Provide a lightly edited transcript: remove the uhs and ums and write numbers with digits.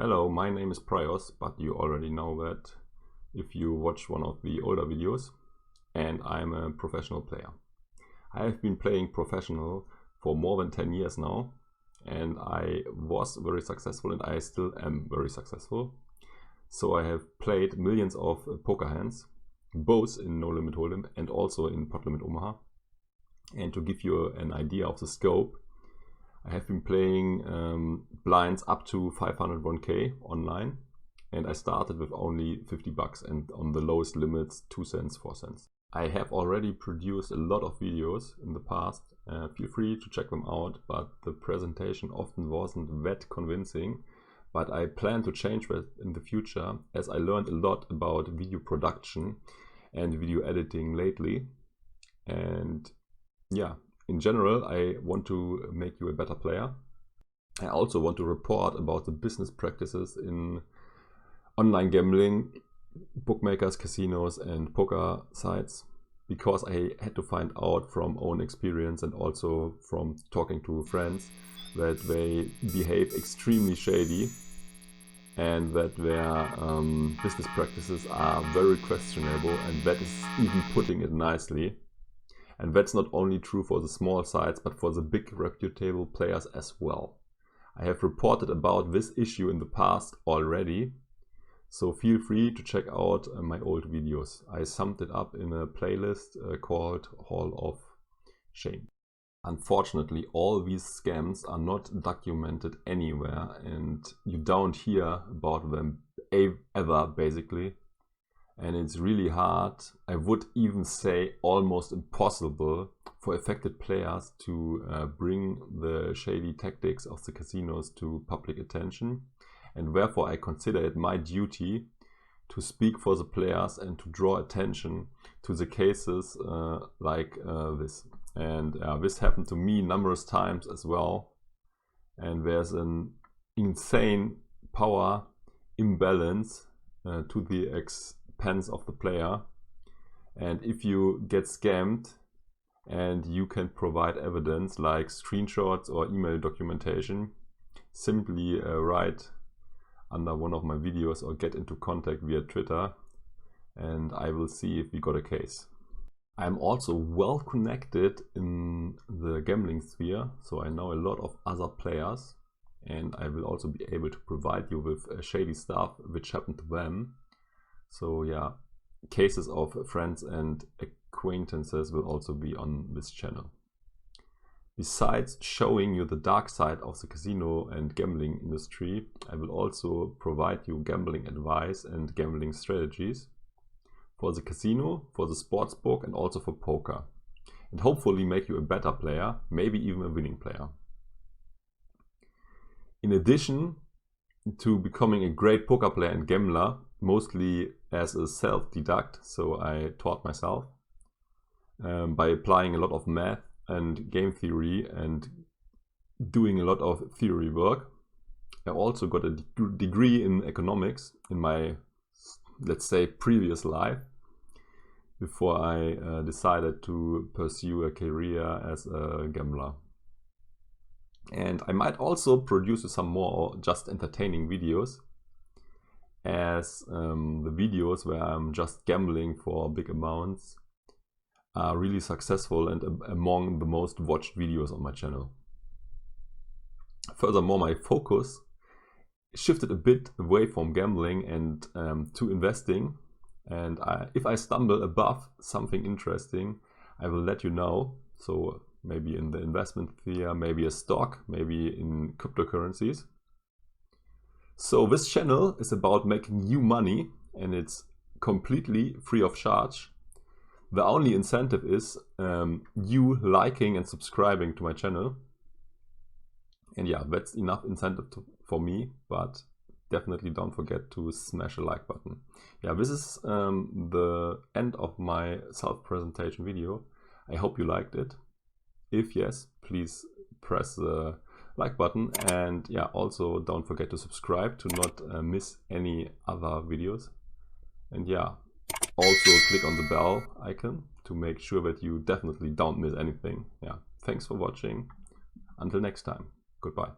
Hello, my name is Praios, but you already know that if you watch one of the older videos, and I'm a professional player. I have been playing professional for more than 10 years now, and I was very successful and I still am very successful. So I have played millions of poker hands, both in No Limit Hold'em and also in Pot Limit Omaha. And to give you an idea of the scope, I have been playing blinds up to 501k online, and I started with only 50 bucks and on the lowest limits 2 cents, 4 cents. I have already produced a lot of videos in the past. Feel free to check them out, but the presentation often wasn't that convincing. But I plan to change that in the future, as I learned a lot about video production and video editing lately. And yeah, in general, I want to make you a better player. I also want to report about the business practices in online gambling, bookmakers, casinos and poker sites, because I had to find out from own experience and also from talking to friends that they behave extremely shady and that their business practices are very questionable, and that is even putting it nicely. And that's not only true for the small sites, but for the big reputable players as well. I have reported about this issue in the past already, so feel free to check out my old videos. I summed it up in a playlist called Hall of Shame. Unfortunately, all these scams are not documented anywhere, and you don't hear about them ever, basically. And it's really hard, I would even say almost impossible, for affected players to bring the shady tactics of the casinos to public attention. And therefore I consider it my duty to speak for the players and to draw attention to the cases like this. And this happened to me numerous times as well. And there's an insane power imbalance to the expense of the player. And if you get scammed and you can provide evidence like screenshots or email documentation, simply write under one of my videos or get into contact via Twitter, and I will see if we got a case. I'm also well connected in the gambling sphere, so I know a lot of other players, and I will also be able to provide you with shady stuff which happened to them. So yeah, cases of friends and acquaintances will also be on this channel. Besides showing you the dark side of the casino and gambling industry, I will also provide you gambling advice and gambling strategies for the casino, for the sportsbook and also for poker. And hopefully make you a better player, maybe even a winning player. In addition to becoming a great poker player and gambler, mostly as a self-deduct, so I taught myself by applying a lot of math and game theory and doing a lot of theory work. I also got a degree in economics in my, let's say, previous life, before I decided to pursue a career as a gambler. And I might also produce some more just entertaining videos, as the videos where I'm just gambling for big amounts are really successful and among the most watched videos on my channel. Furthermore, my focus shifted a bit away from gambling and to investing. And if I stumble above something interesting, I will let you know. So maybe in the investment sphere, maybe a stock, maybe in cryptocurrencies. So this channel is about making you money, and it's completely free of charge. The only incentive is you liking and subscribing to my channel. And yeah, that's enough incentive for me, but definitely don't forget to smash a like button. Yeah, this is the end of my self-presentation video. I hope you liked it. If yes, please press the like button, and yeah, also don't forget to subscribe to not miss any other videos. And yeah, also click on the bell icon to make sure that you definitely don't miss anything. Yeah, thanks for watching. Until next time, goodbye.